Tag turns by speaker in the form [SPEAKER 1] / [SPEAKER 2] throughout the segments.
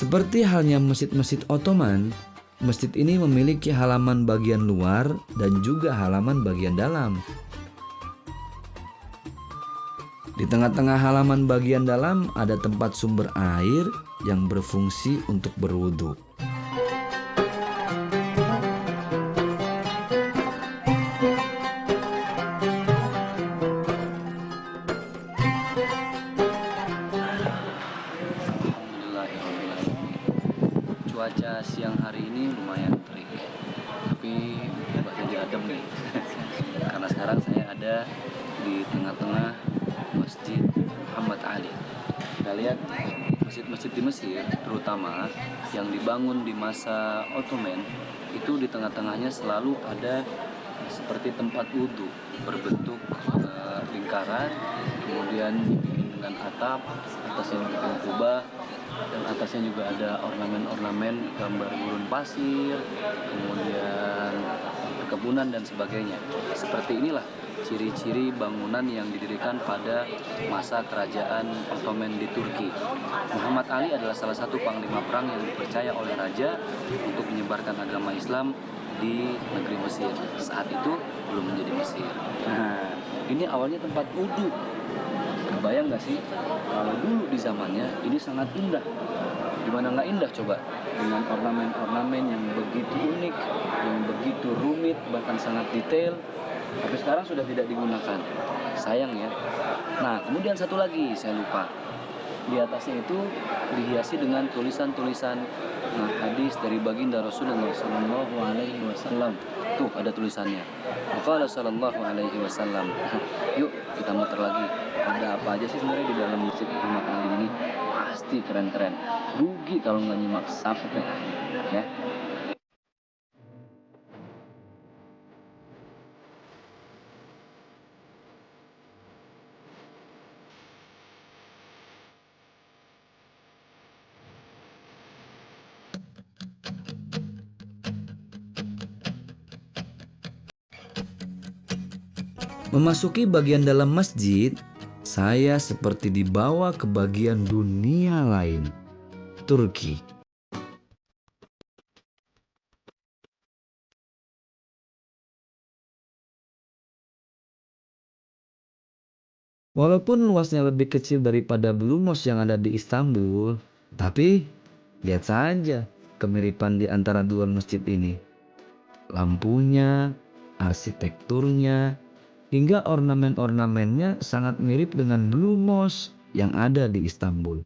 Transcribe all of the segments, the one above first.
[SPEAKER 1] Seperti halnya masjid-masjid Ottoman, masjid ini memiliki halaman bagian luar dan juga halaman bagian dalam. Di tengah-tengah halaman bagian dalam ada tempat sumber air yang berfungsi untuk berwudu.
[SPEAKER 2] Cuaca siang hari ini lumayan terik, tapi nggak jadi adem nih. Karena sekarang saya ada di tengah-tengah Masjid Muhammad Ali. Kita lihat masjid-masjid di Mesir, terutama yang dibangun di masa Ottoman, itu di tengah-tengahnya selalu ada seperti tempat wudhu berbentuk lingkaran, kemudian dibikin dengan atap, atasnya dibikin kubah, dan atasnya juga ada ornamen-ornamen gambar gurun pasir, kemudian perkebunan dan sebagainya. Seperti inilah ciri-ciri bangunan yang didirikan pada masa kerajaan Ottoman di Turki. Muhammad Ali adalah salah satu panglima perang yang dipercaya oleh raja untuk menyebarkan agama Islam di negeri Mesir. Saat itu belum menjadi Mesir. Nah, ini awalnya tempat wudhu. Kebayang nggak sih kalau dulu di zamannya ini sangat indah. Gimana nggak indah coba, dengan ornamen-ornamen yang begitu unik, yang begitu rumit, bahkan sangat detail. Tapi sekarang sudah tidak digunakan. Sayang ya. Nah, kemudian satu lagi saya lupa. Di atasnya itu dihiasi dengan tulisan-tulisan hadis dari baginda Rasulullah Sallallahu Alaihi Wasallam. Tuh ada tulisannya. Qala Sallallahu Alaihi Wasallam. Yuk kita muter lagi. Ada apa aja sih sebenarnya di dalam Masjid Muhammad Ali ini? Pasti keren-keren. Rugi kalau nggak nyimak sampai ya.
[SPEAKER 1] Memasuki bagian dalam masjid, saya seperti dibawa ke bagian dunia lain, Turki. Walaupun luasnya lebih kecil daripada Blue Mosque yang ada di Istanbul, tapi lihat saja kemiripan di antara dua masjid ini. Lampunya, arsitekturnya, hingga ornamen-ornamennya sangat mirip dengan Blue Mosque yang ada di Istanbul.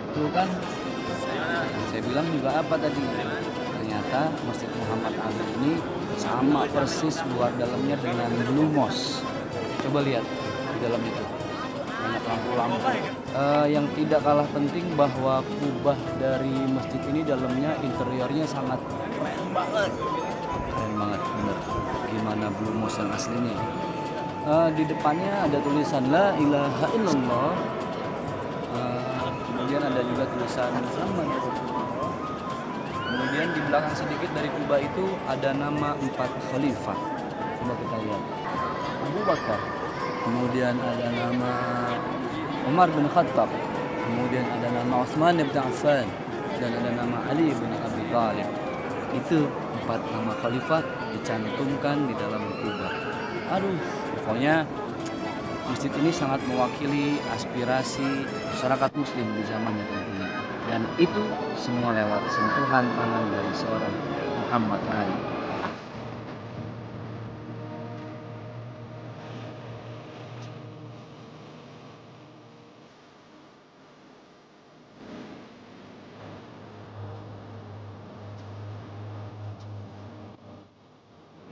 [SPEAKER 2] Itu kan saya bilang juga apa tadi? Ternyata Masjid Muhammad Ali ini sama persis luar dalamnya dengan Blue Mosque. Coba lihat di dalam itu. Banyak lampu-lampu. Yang tidak kalah penting bahwa kubah dari masjid ini dalamnya interiornya sangat keren banget. Keren banget, bener. Gimana Blue Mosque yang aslinya. Di depannya ada tulisan La ilaha illallah. Kemudian ada juga tulisan Muhammad. Kemudian di belakang sedikit dari kubah itu ada nama 4 khalifah. Coba kita lihat. Abu Bakar. Kemudian ada nama Umar bin Khattab. Kemudian ada nama Utsman bin Affan dan ada nama Ali bin Abi Thalib. Itu 4 nama khalifah dicantumkan di dalam kubah. Aduh, pokoknya masjid ini sangat mewakili aspirasi masyarakat muslim di zamannya tentunya. Dan itu semua lewat sentuhan tangan dari seorang Muhammad Ali.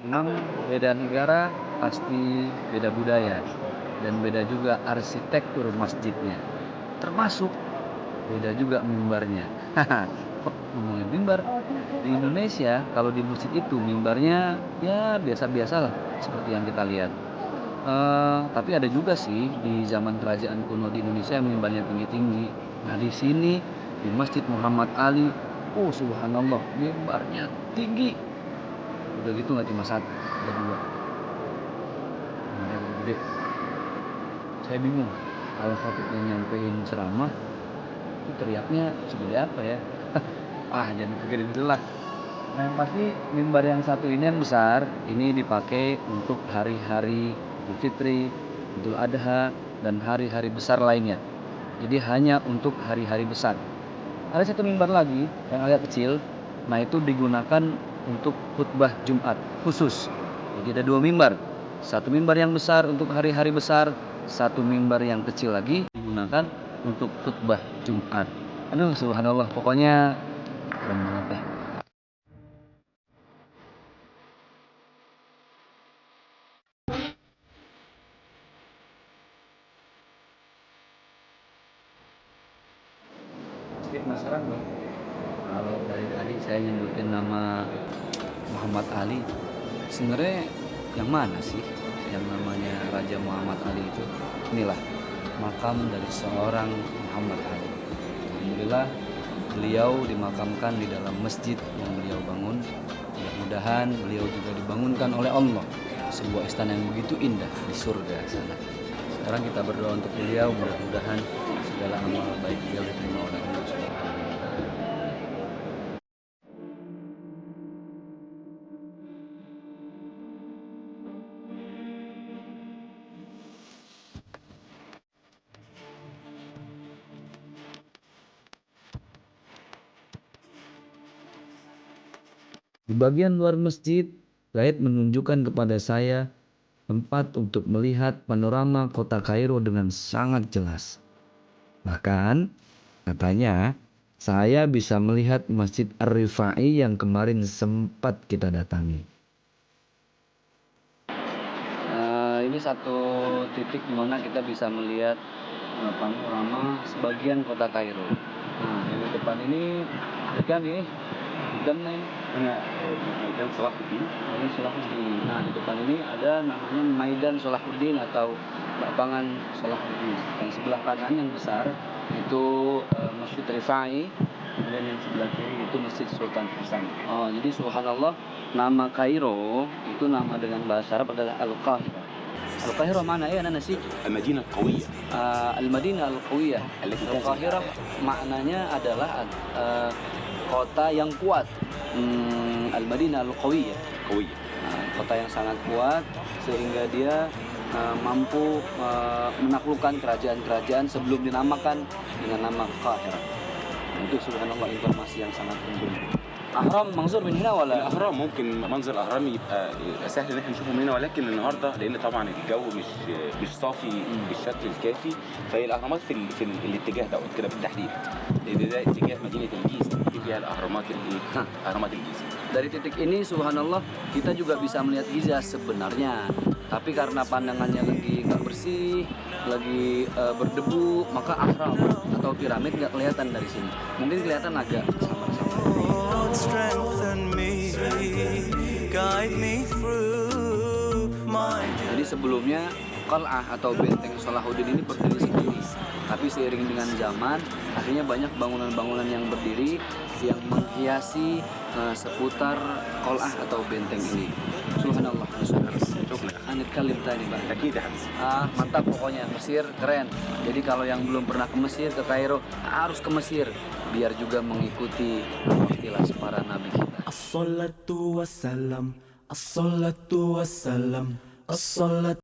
[SPEAKER 2] Memang beda negara pasti beda budaya dan beda juga arsitektur masjidnya. Termasuk beda juga mimbarnya. Ngomongin mimbar di Indonesia, kalau di masjid itu mimbarnya ya biasa-biasa lah seperti yang kita lihat. Tapi ada juga sih di zaman kerajaan kuno di Indonesia yang mimbarnya tinggi-tinggi. Nah di sini di Masjid Muhammad Ali, oh subhanallah mimbarnya tinggi. Udah gitu nggak cuma satu, ada dua. Mimbarnya gede.
[SPEAKER 1] Saya bingung kalau khotibnya nyampein ceramah itu teriaknya seperti apa ya. Jangan pikirin dulu lah. Nah, yang pasti mimbar yang satu ini yang besar ini dipakai untuk hari-hari Idul Fitri, Idul Adha, dan hari-hari besar lainnya. Jadi hanya untuk hari-hari besar. Ada satu mimbar lagi yang agak kecil, nah itu digunakan untuk khutbah Jumat khusus. Jadi ada dua mimbar, satu mimbar yang besar untuk hari-hari besar, satu mimbar yang kecil lagi digunakan untuk khutbah Jumat. Aduh, subhanallah, pokoknya keren banget deh. Sedikit penasaran bang, kalau dari tadi saya nyebutin nama Muhammad Ali, sebenarnya yang mana sih yang namanya Raja Muhammad Ali itu? Inilah makam dari seorang Muhammad Ali. Alhamdulillah beliau dimakamkan di dalam masjid yang beliau bangun. Mudah-mudahan beliau juga dibangunkan oleh Allah sebuah istana yang begitu indah di surga sana. Sekarang kita berdoa untuk beliau, mudah-mudahan segala amal baik beliau diterima oleh Allah Subhanahu wa Ta'ala. Di bagian luar masjid, guide menunjukkan kepada saya tempat untuk melihat panorama kota Kairo dengan sangat jelas. Bahkan, katanya, saya bisa melihat Masjid Ar-Rifai yang kemarin sempat kita datangi. Ini satu titik di mana kita bisa melihat panorama sebagian kota Kairo. Nah, di depan ini, kan ini, dan Maidan Salahuddin. Maidan Salahuddin. Nah, di depan ini ada namanya Maidan Salahuddin atau lapangan Salahuddin. Yang sebelah kanan yang besar itu Masjid Rifai, kemudian yang sebelah kiri itu Masjid Sultan Hasan. Jadi subhanallah, nama Kairo itu nama dengan bahasa Arab adalah Al-Qahirah. Al-Qahirah mana ya anak nasi?
[SPEAKER 3] المدينة القوية
[SPEAKER 1] Al-Madinah Al-Qawiyah. Al-Qahirah maknanya adalah kota yang kuat. Al-Madinah Al-Qawiyah.
[SPEAKER 3] قوية
[SPEAKER 1] Kota yang sangat kuat sehingga dia mampu menaklukkan kerajaan-kerajaan sebelum dinamakan dengan nama Qahirah. Itu subhanallah informasi yang sangat penting. Ahram منظور من هنا ولا؟
[SPEAKER 3] الأهرام ممكن منظر الأهرام يبقى سهل إن احنا نشوفه من هنا، ولكن النهارده لأن طبعا الجو مش صافي بالشكل الكافي، فهي الأهرامات في الاتجاه دوت كده بالتحديد، لأن ده اتجاه مدينة الجيزة اللي فيها الأهرامات أهرامات الجيزة.
[SPEAKER 1] Dari titik ini subhanallah kita juga bisa melihat Giza sebenarnya, tapi karena pandangannya lagi nggak bersih, lagi berdebu, maka ahram atau piramid nggak kelihatan dari sini. Mungkin kelihatan agak samar-samar.
[SPEAKER 4] Strengthen me, guide me through my
[SPEAKER 1] Jadi sebelumnya Qal'ah atau benteng Salahuddin ini berdiri sendiri, tapi seiring dengan zaman akhirnya banyak bangunan-bangunan yang berdiri yang menghiasi seputar Qal'ah atau benteng ini. Subhanallah. Kalim tadi bang.
[SPEAKER 3] أكيد يا حبيبي.
[SPEAKER 1] Mantap pokoknya, Mesir keren. Jadi kalau yang belum pernah ke Mesir, ke Kairo, harus ke Mesir biar juga mengikuti kilas para nabi kita.
[SPEAKER 4] As-salatu wassalam, as-salatu wassalam, as-salatu